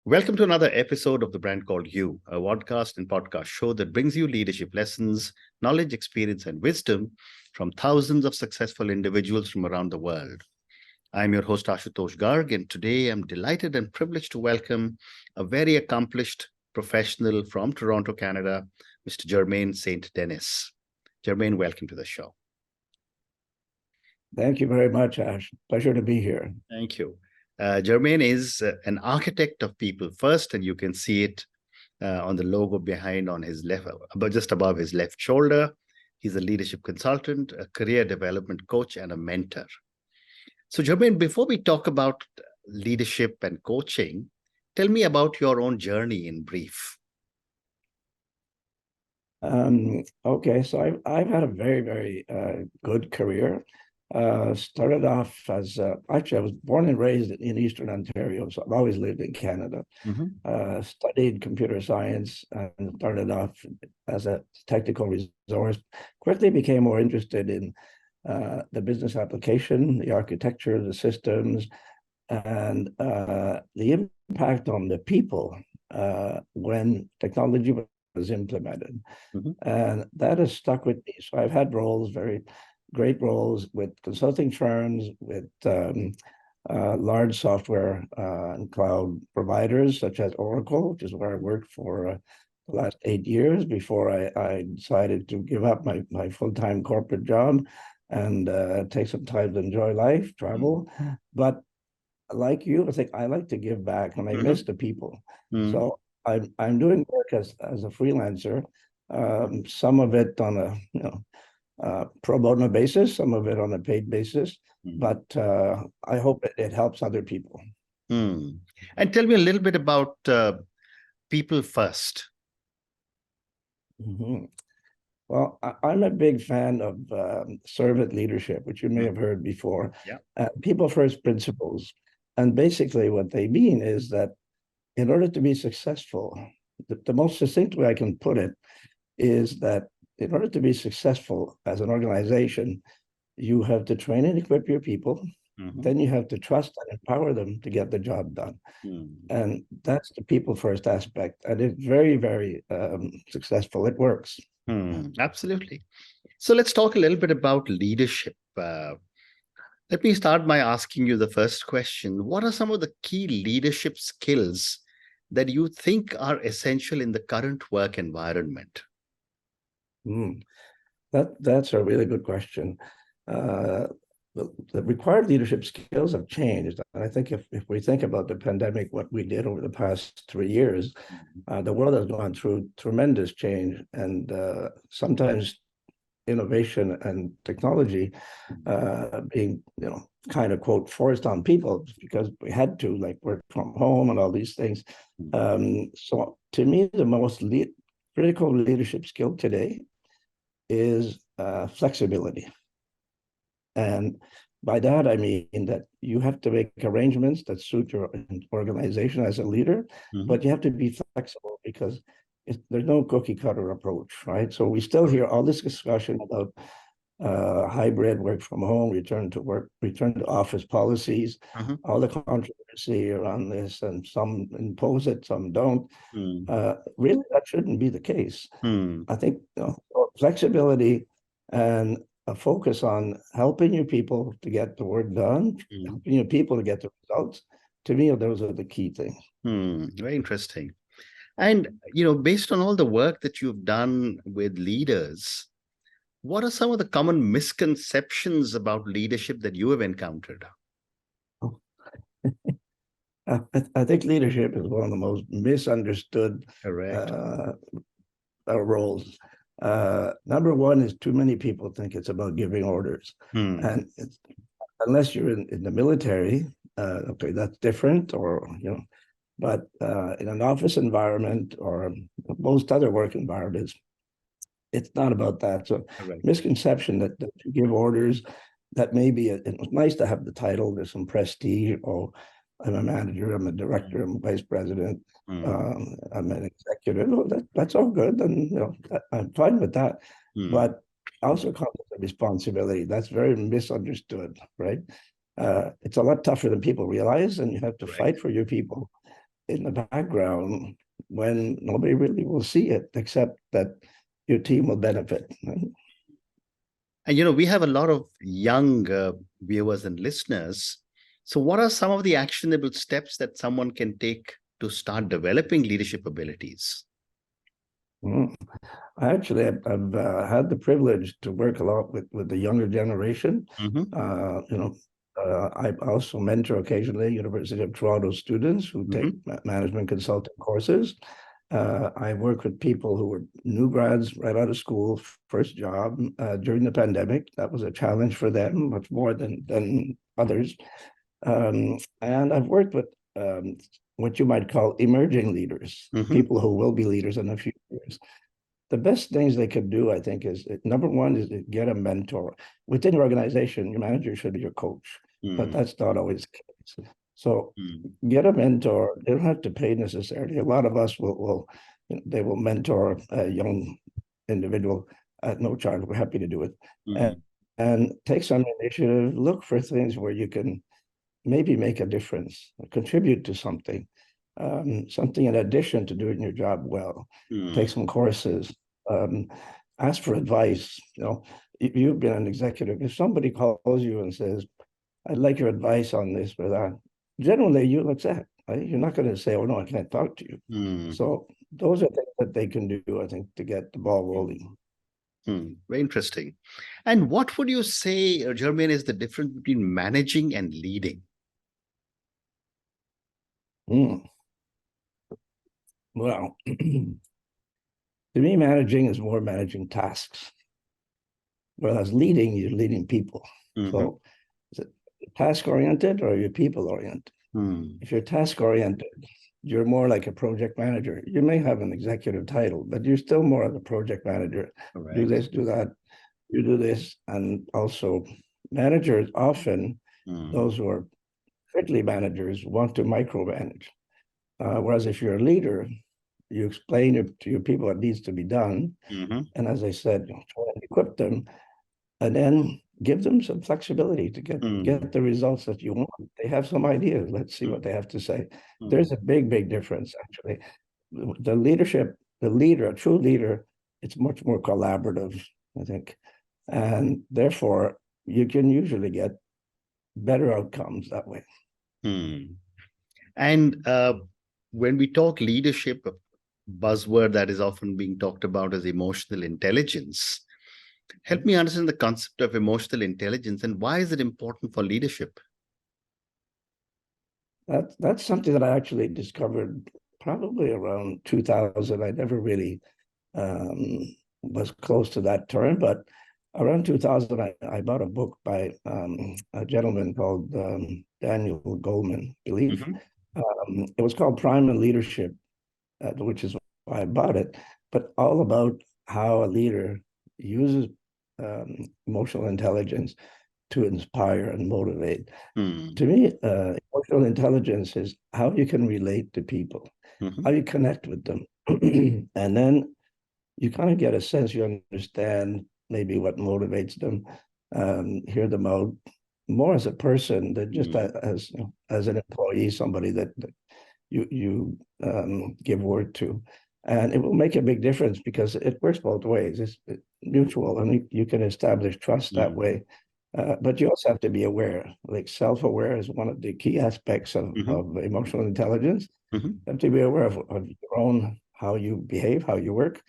Welcome to another episode of The Brand Called You, a podcast and podcast show that brings you leadership lessons, knowledge, experience, and wisdom from thousands of successful individuals from around the world. I'm your host, Ashutosh Garg, and today I'm delighted and privileged to welcome a very accomplished professional from Toronto, Canada, Mr. Germain St-Denis. Germain, welcome to the show. Thank you very much, Ash. Pleasure to be here. Thank you. Germain is an architect of people first, and you can see it on the logo behind on his left, just above his left shoulder. He's a leadership consultant, a career development coach, and a mentor. So, Germain, before we talk about leadership and coaching, tell me about your own journey in brief. Okay, so I've had a very, very good career. Started off as actually I was born and raised in Eastern Ontario, so I've always lived in Canada. Studied computer science and started off as a technical resource. Quickly became more interested in the business application, the architecture, the systems, and the impact on the people when technology was implemented. And that has stuck with me. So I've had roles, very great roles with consulting firms, with large software and cloud providers such as Oracle, which is where I worked for the last 8 years before I decided to give up my full-time corporate job and take some time to enjoy life, travel. But like you, I think I like to give back, and I miss the people. So I'm doing work as a freelancer, some of it on a pro bono basis, some of it on a paid basis, but I hope it helps other people. And tell me a little bit about people first. Well, I'm a big fan of servant leadership, which you may have heard before. People first principles. And basically what they mean is that in order to be successful, the most succinct way I can put it is that in order to be successful as an organization, you have to train and equip your people. Then you have to trust and empower them to get the job done. And that's the people first aspect. And it's very, very successful. It works. Absolutely. So let's talk a little bit about leadership. Let me start by asking you the first question. What are some of the key leadership skills that you think are essential in the current work environment? That's a really good question. The required leadership skills have changed. And I think if we think about the pandemic, what we did over the past 3 years, the world has gone through tremendous change, and sometimes innovation and technology being, kind of quote, forced on people because we had to, like, work from home and all these things. So to me, the most critical leadership skill today is flexibility. And by that, I mean that you have to make arrangements that suit your organization as a leader, but you have to be flexible because there's no cookie cutter approach, right? So we still hear all this discussion about hybrid, work from home, return to office policies, all the controversy around this, and some impose it, some don't. Really, that shouldn't be the case. I think flexibility and a focus on helping your people to get the work done, helping your people to get the results. To me, those are the key things. Very interesting. And, based on all the work that you've done with leaders, what are some of the common misconceptions about leadership that you have encountered? I think leadership is one of the most misunderstood roles. Number one is too many people think it's about giving orders. And unless you're in the military, okay, that's different, or, but in an office environment or most other work environments, it's not about that. So misconception that you give orders, that maybe it's nice to have the title, there's some prestige. Oh, I'm a manager, I'm a director, I'm a vice president, I'm an executive. Oh, that's all good, and I'm fine with that. But also comes with responsibility. That's very misunderstood, right? It's a lot tougher than people realize, and you have to fight for your people. in the background when nobody really will see it, except that your team will benefit. And we have a lot of young viewers and listeners. So, what are some of the actionable steps that someone can take to start developing leadership abilities? Mm. Actually, I've had the privilege to work a lot with the younger generation. Mm-hmm. I also mentor occasionally University of Toronto students who take management consulting courses. I work with people who were new grads right out of school, first job during the pandemic. That was a challenge for them, much more than others. And I've worked with what you might call emerging leaders, people who will be leaders in a few years. The best things they could do, I think, is number one is to get a mentor. Within your organization, your manager should be your coach, but that's not always the case. So get a mentor. They don't have to pay necessarily. A lot of us will they will mentor a young individual at no charge. We're happy to do it. And take some initiative, look for things where you can maybe make a difference, contribute to something, something in addition to doing your job well. Take some courses, ask for advice. You've been an executive. If somebody calls you and says, "I'd like your advice on this or that," generally you'll accept. Right? You're not going to say, "Oh no, I can't talk to you." So those are things that they can do, I think, to get the ball rolling. Very interesting. And what would you say, Germain, is the difference between managing and leading? Well, to me, managing is more managing tasks, whereas leading, you're leading people. So is it task-oriented or are you people-oriented? If you're task-oriented, you're more like a project manager. You may have an executive title, but you're still more of a project manager. Correct. Do this, do that, you do this. And also managers often, those who are strictly managers, want to micromanage. Whereas if you're a leader, you explain to your people what needs to be done. And as I said, try and equip them and then give them some flexibility to get the results that you want. They have some ideas. Let's see what they have to say. There's a big difference, actually. The leader, a true leader, it's much more collaborative, I think. And therefore, you can usually get better outcomes that way. And when we talk leadership, a buzzword that is often being talked about is emotional intelligence. Help me understand the concept of emotional intelligence and why is it important for leadership? That's something that I actually discovered probably around 2000. I never really was close to that term, but around 2000, I bought a book by a gentleman called Daniel Goleman, I believe. It was called Primal Leadership, which is why I bought it, but all about how a leader uses emotional intelligence to inspire and motivate. To me, emotional intelligence is how you can relate to people, how you connect with them. And then you kind of get a sense, you understand maybe what motivates them, hear them out more as a person than just as an employee, somebody that you give word to. And it will make a big difference because it works both ways. It's mutual, and you can establish trust that way. But you also have to be aware, like self-aware is one of the key aspects of emotional intelligence. You have to be aware of your own, how you behave, how you work,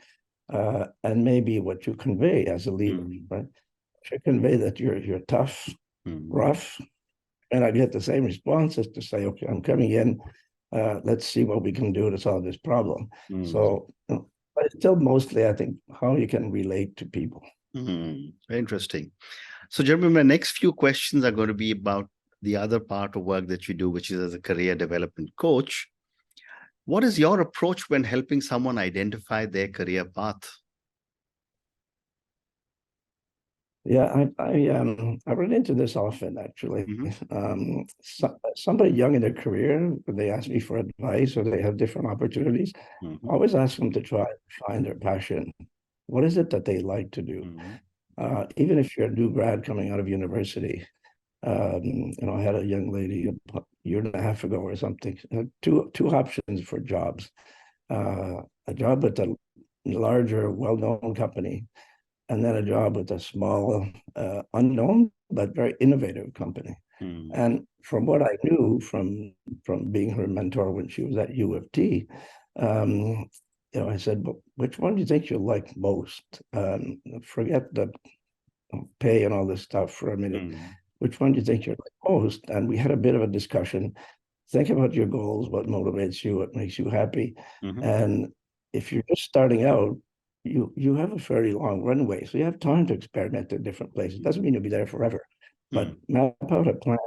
and maybe what you convey as a leader, right? If you convey that you're tough, rough, and I get the same response as to say, okay, I'm coming in, let's see what we can do to solve this problem. So, but it's still mostly, I think, how you can relate to people. Very interesting. So, Jeremy, my next few questions are going to be about the other part of work that you do, which is as a career development coach. What is your approach when helping someone identify their career path? Yeah, I run into this often, actually. Somebody young in their career, they ask me for advice or they have different opportunities. I always ask them to try to find their passion. What is it that they like to do? Even if you're a new grad coming out of university, I had a young lady a year and a half ago or something, two options for jobs, a job with a larger, well-known company, and then a job with a small, unknown, but very innovative company. And from what I knew from being her mentor when she was at U of T, I said, "Well, which one do you think you'll like most? Forget the pay and all this stuff for a minute. Which one do you think you'll like most?" And we had a bit of a discussion. Think about your goals, what motivates you, what makes you happy. And if you're just starting out, you have a fairly long runway. So you have time to experiment at different places. It doesn't mean you'll be there forever, but map out a plan.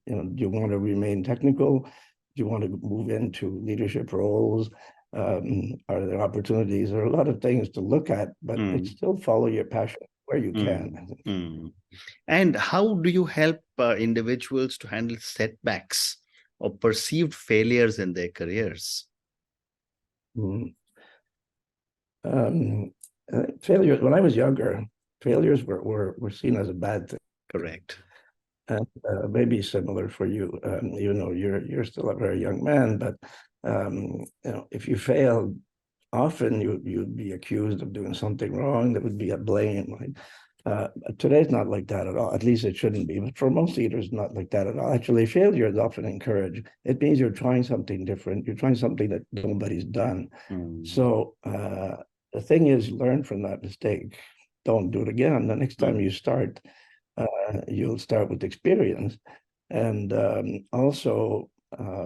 Do you want to remain technical? Do you want to move into leadership roles? Are there opportunities? There are a lot of things to look at, but it's still follow your passion where you can. And how do you help individuals to handle setbacks or perceived failures in their careers? Failures, when I was younger, failures were seen as a bad thing. Correct. And maybe similar for you. You're still a very young man, but if you fail, often you'd be accused of doing something wrong. There would be a blame, right? Today's not like that at all. At least it shouldn't be. But for most leaders, not like that at all. Actually, failure is often encouraged. It means you're trying something different. You're trying something that nobody's done. So the thing is, learn from that mistake. Don't do it again. The next time you start, you'll start with experience. And also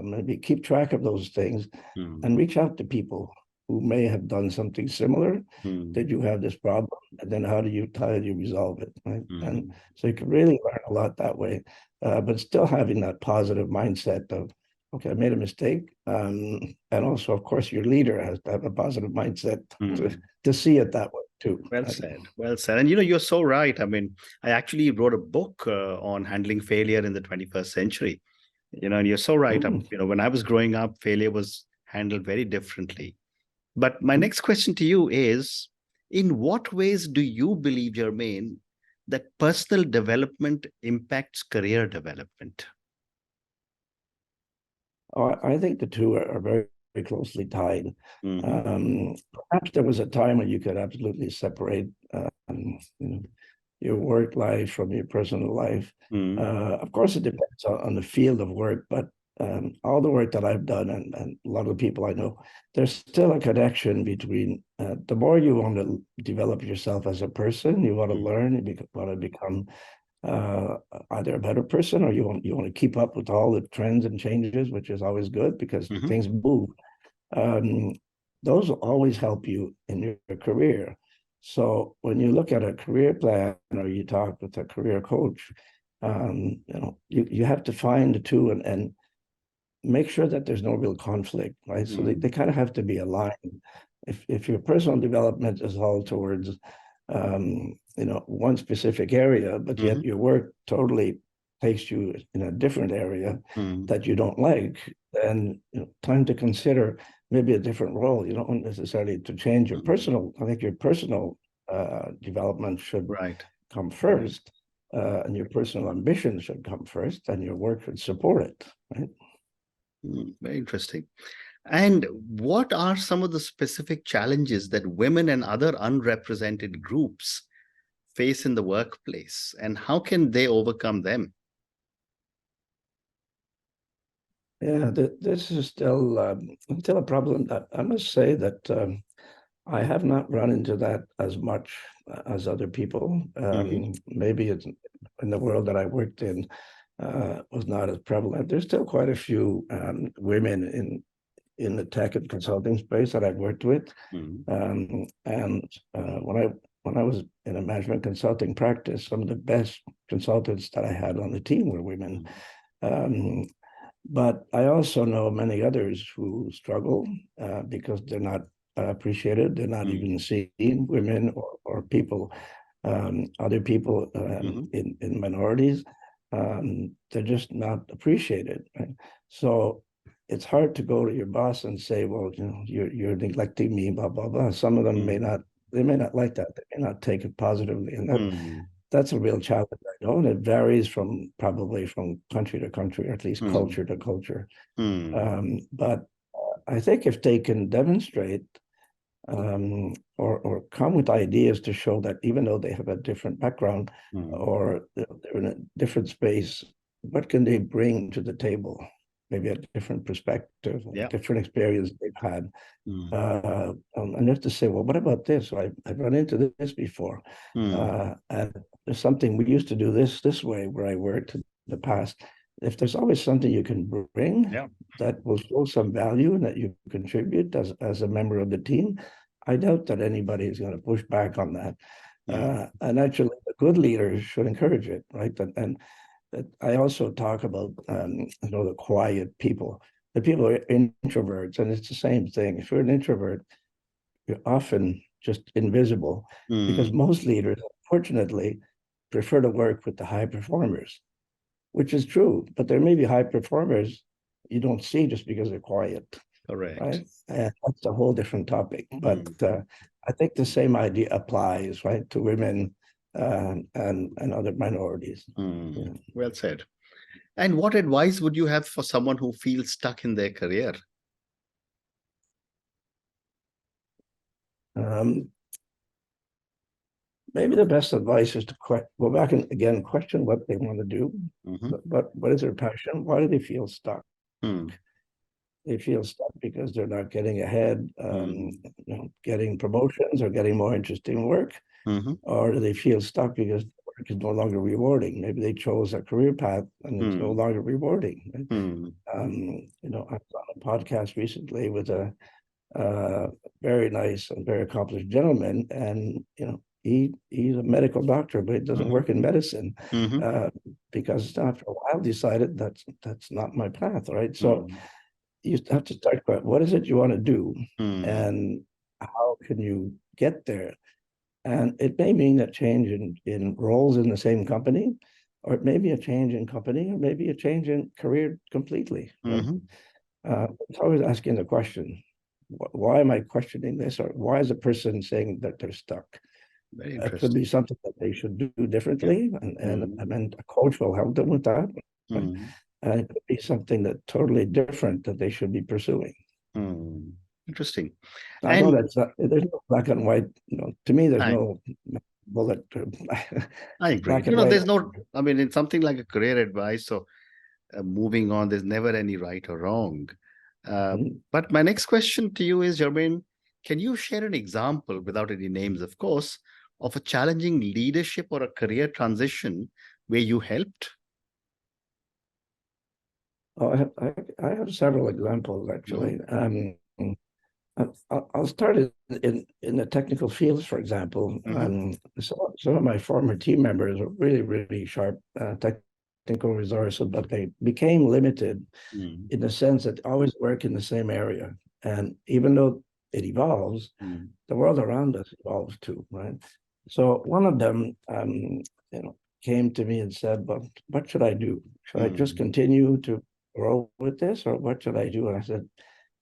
maybe keep track of those things and reach out to people who may have done something similar. Did you have this problem? And then how do you resolve it? Right? And so you can really learn a lot that way, but still having that positive mindset of, okay, I made a mistake. And also, of course, your leader has to have a positive mindset to see it that way too. Well said. Well said. And you're so right. I mean, I actually wrote a book on handling failure in the 21st century. And you're so right. When I was growing up, failure was handled very differently. But my next question to you is, in what ways do you believe, Germain, that personal development impacts career development? I think the two are very, very closely tied. Perhaps there was a time when you could absolutely separate your work life from your personal life. Of course, it depends on the field of work, but all the work that I've done and a lot of the people I know, there's still a connection between the more you want to develop yourself as a person, you want to learn, you want to become either a better person, or you want to keep up with all the trends and changes, which is always good because things move. Those will always help you in your career. So when you look at a career plan or you talk with a career coach, you have to find the two and make sure that there's no real conflict, right? So they kind of have to be aligned. If your personal development is all towards one specific area, but yet your work totally takes you in a different area that you don't like, then time to consider maybe a different role. You don't necessarily to change your personal. I think your personal development should come first, and your personal ambition should come first, and your work should support it, right? Very interesting. And what are some of the specific challenges that women and other unrepresented groups face in the workplace, and how can they overcome them? Yeah, this is still a problem that I must say that I have not run into that as much as other people. Maybe it's in the world that I worked in was not as prevalent. There's still quite a few women in the tech and consulting space that I've worked with. And when I was in a management consulting practice, some of the best consultants that I had on the team were women. But I also know many others who struggle because they're not appreciated. They're not even seen, women or people, other people in minorities. They're just not appreciated. Right? So it's hard to go to your boss and say, well, you're neglecting me, blah, blah, blah. Some of them may not like that. They may not take it positively. And that's a real challenge, I know, and it varies probably from country to country, or at least culture to culture. But I think if they can demonstrate or come with ideas to show that even though they have a different background or they're in a different space, what can they bring to the table? Maybe a different perspective, different experience they've had. And you have to say, well, what about this? I've run into this before. And there's something we used to do this way where I worked in the past. If there's always something you can bring that will show some value and that you contribute as a member of the team, I doubt that anybody is going to push back on that. And actually, the good leaders should encourage it, right? And I also talk about, the quiet people. The people are introverts, and it's the same thing. If you're an introvert, you're often just invisible because most leaders, unfortunately, prefer to work with the high performers, which is true. But there may be high performers you don't see just because they're quiet. Correct. Right? And that's a whole different topic. But I think the same idea applies, right, to women and other minorities. Well said. And what advice would you have for someone who feels stuck in their career? Maybe the best advice is to go back and again question what they want to do. What is their passion? Why do they feel stuck? They feel stuck because they're not getting ahead, getting promotions or getting more interesting work, or do they feel stuck because work is no longer rewarding? Maybe they chose a career path and it's no longer rewarding. Right? I was on a podcast recently with a very nice and very accomplished gentleman, and he's a medical doctor, but he doesn't work in medicine because after a while decided that's not my path, right? So you have to start with what is it you want to do and how can you get there? And it may mean a change in roles in the same company, or it may be a change in company, or maybe a change in career completely. Right? It's always asking the question, why am I questioning this? Or why is a person saying that they're stuck? It could be something that they should do differently, and a coach will help them with that. Right? And it could be something that totally different that they should be pursuing. Interesting. I know there's no black and white. To me, there's no bullet. I agree. There's no. I mean, in something like a career advice, so moving on, there's never any right or wrong. But my next question to you is, Germain, can you share an example, without any names, of course, of a challenging leadership or a career transition where you helped? Oh, I have several examples, actually. I'll start in the technical fields, for example. Some of my former team members were really, really sharp technical resources, but they became limited in the sense that they always work in the same area. And even though it evolves, the world around us evolves too, right? So one of them, came to me and said, "But what should I do? Should I just continue to grow with this, or what should I do?" And I said,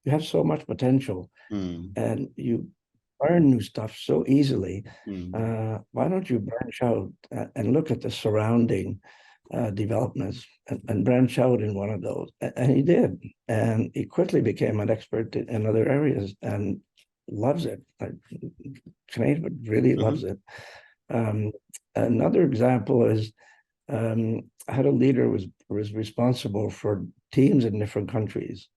"You have so much potential, and you learn new stuff so easily. Why don't you branch out and look at the surrounding developments and branch out in one of those?" And he did, and he quickly became an expert in other areas and loves it. Canadian, but really loves it. Another example is I had a leader who was responsible for teams in different countries.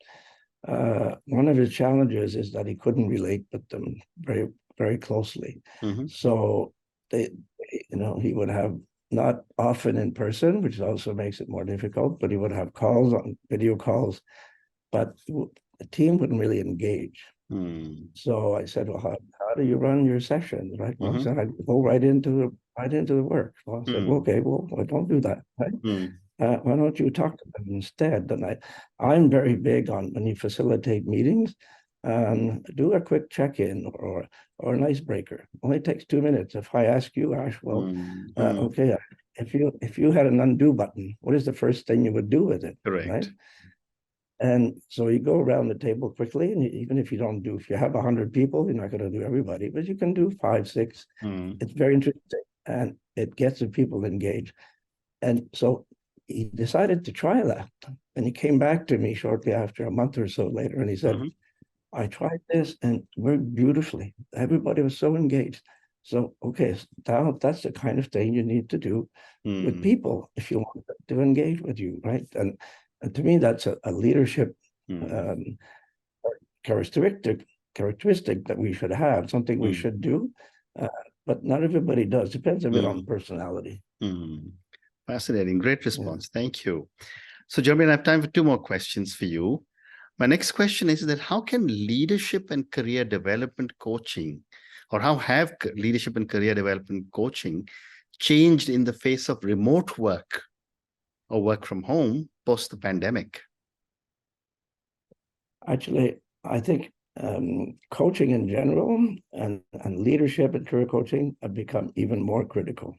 One of his challenges is that he couldn't relate with them very, very closely. So he would have, not often in person, which also makes it more difficult, but he would have video calls, but the team wouldn't really engage. So I said, "Well, how do you run your sessions?" Right? Well, I said, "I go right into the work." Well, I said, "Well, okay, well, I don't do that." Right? Why don't you talk to them instead? And I'm very big on, when you facilitate meetings, do a quick check-in or an icebreaker. Only takes 2 minutes. If I ask you, Ash, well, okay, if you had an undo button, what is the first thing you would do with it? Correct. Right? And so you go around the table quickly, and even if you have 100 people, you're not going to do everybody, but you can do 5, 6. It's very interesting. and it gets the people engaged. And so he decided to try that. And he came back to me shortly after, a month or so later, and he said, I tried this and it worked beautifully. Everybody was so engaged. So, okay, now that's the kind of thing you need to do with people if you want them to engage with you, right? And to me, that's a leadership characteristic that we should have, something we should do, but not everybody does. Depends a bit on personality. Fascinating. Great response. Thank you. So, Germain, I have time for two more questions for you. My next question is that how can leadership and career development coaching, or how have leadership and career development coaching changed in the face of remote work or work from home post the pandemic? Actually, I think coaching in general and leadership and career coaching have become even more critical.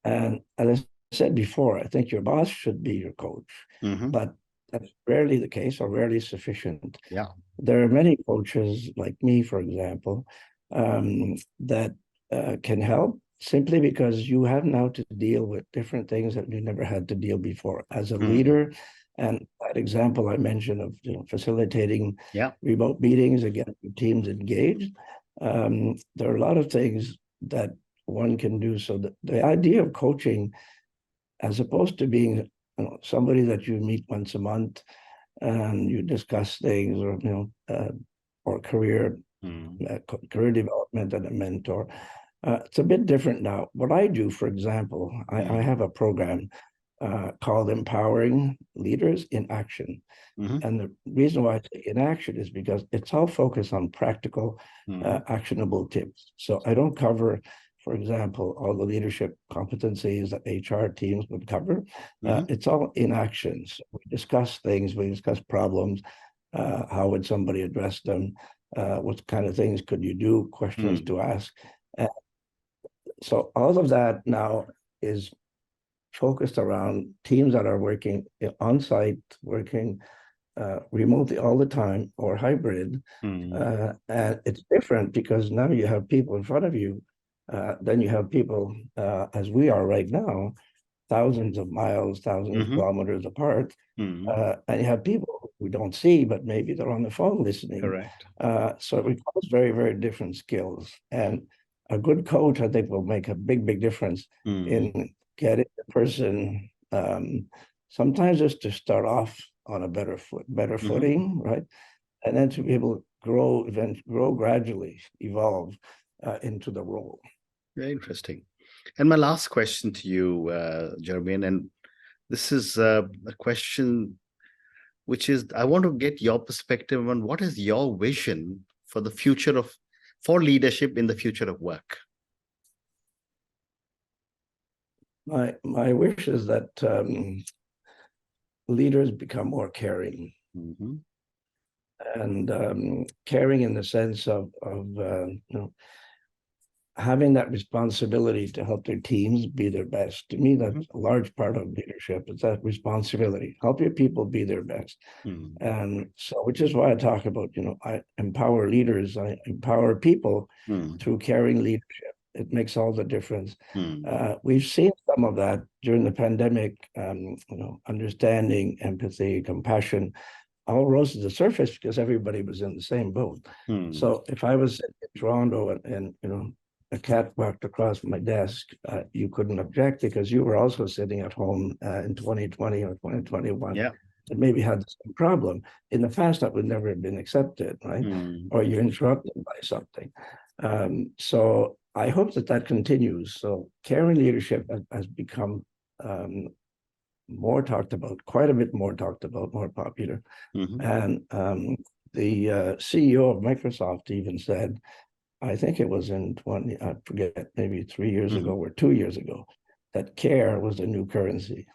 And as I said before, I think your boss should be your coach, but that's rarely the case or rarely sufficient. Yeah. There are many coaches like me, for example, that can help simply because you have now to deal with different things that you never had to deal before as a leader. And that example I mentioned of facilitating remote meetings and getting teams engaged, there are a lot of things that one can do. So the idea of coaching, as opposed to being somebody that you meet once a month and you discuss things, or or career development and a mentor, it's a bit different now. What I do, for example, I have a program called Empowering Leaders in Action. And the reason why I say in action is because it's all focused on practical, actionable tips. So I don't cover, for example, all the leadership competencies that HR teams would cover. It's all in action. So we discuss things, we discuss problems, how would somebody address them, what kind of things could you do, questions to ask. So all of that now is focused around teams that are working on site, working remotely all the time or hybrid. And it's different because now you have people in front of you. Then you have people, as we are right now, thousands of miles, thousands of kilometers apart. And you have people we don't see, but maybe they're on the phone listening. Correct. So it requires very, very different skills. And a good coach, I think, will make a big, big difference in getting the person, sometimes just to start off on a better footing, right? And then to be able to grow gradually, evolve into the role. Very interesting. And my last question to you, Germain, and this is a question which is, I want to get your perspective on what is your vision for the future for leadership in the future of work? My wish is that leaders become more caring, and caring in the sense of having that responsibility to help their teams be their best. To me, that's a large part of leadership. It's that responsibility. Help your people be their best. And so, which is why I talk about, I empower leaders, I empower people through caring leadership. It makes all the difference. We've seen some of that during the pandemic, understanding, empathy, compassion, all rose to the surface because everybody was in the same boat. So if I was in Toronto and a cat walked across my desk, you couldn't object because you were also sitting at home in 2020 or 2021 and maybe had the same problem. In the past, that would never have been accepted, right? Or you're interrupted by something. So I hope that continues. So caring leadership has become more talked about, quite a bit more talked about, more popular. And the CEO of Microsoft even said, I think it was in I forget, maybe 3 years ago or 2 years ago, that care was the new currency,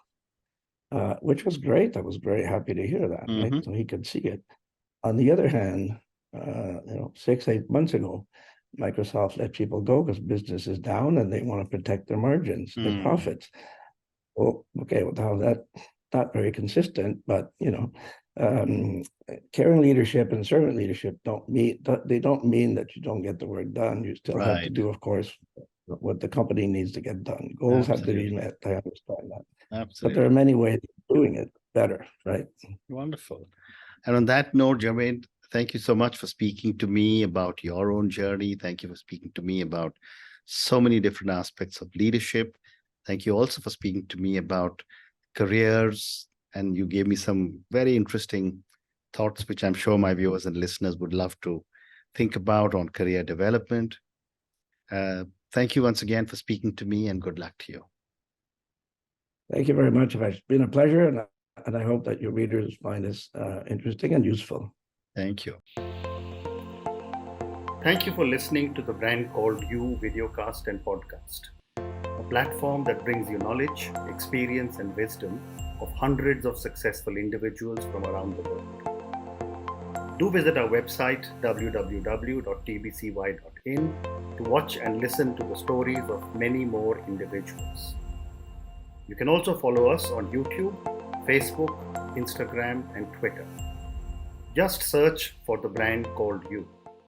which was great. I was very happy to hear that, right? So he could see it. On the other hand, 6-8 months ago, Microsoft let people go because business is down and they want to protect their margins, their profits. Well, okay, well, now that's not very consistent, but caring leadership and servant leadership don't mean that you don't get the work done. You still have to do, of course, what the company needs to get done. Goals have to be Absolutely. met. I understand that. But Absolutely. there are many ways of doing it better, right? Wonderful. And on that note, Germain, thank you so much for speaking to me about your own journey. Thank you for speaking to me about so many different aspects of leadership. Thank you also for speaking to me about careers. And you gave me some very interesting thoughts, which I'm sure my viewers and listeners would love to think about on career development. Thank you once again for speaking to me, and good luck to you. Thank you very much. It's been a pleasure, and I hope that your readers find this interesting and useful. Thank you. Thank you for listening to the Brand Called You videocast and podcast, a platform that brings you knowledge, experience, and wisdom of hundreds of successful individuals from around the world. Do visit our website www.tbcy.in to watch and listen to the stories of many more individuals. You can also follow us on YouTube, Facebook, Instagram, and Twitter. Just search for the Brand Called You.